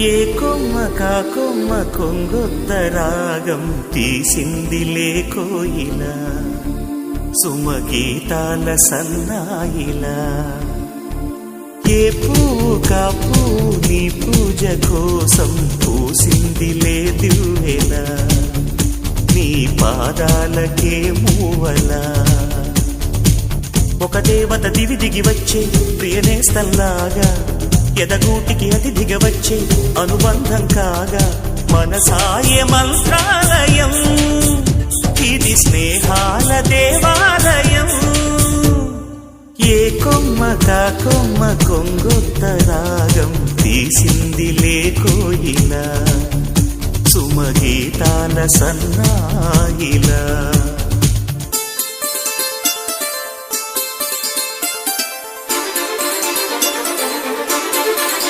ఏ కొమ్మ కా కొమ్మ కొంగొత్త రాగం తీసిందిలే కోయిలా సుమగీతాల సన్నాయిలా ఏ పువ్వు కా పువ్వు నీ పూజ కోసం పూసిందిలే దివ్వెలా నీ పాదాలకే మూవలా ఒక దేవత దివి దిగి వచ్చే ప్రియనేస్తంలాగా ఎదగూటికి అతిథిగా వచ్చే అనుబంధం కాగా మనసాయ మంత్రాలయం ఇది స్నేహాల దేవాలయం ఏ కొమ్మ కా కొమ్మ కొంగొత్త రాగం తీసిందిలే కోయిలా సుమగీతాల సన్నాయిలా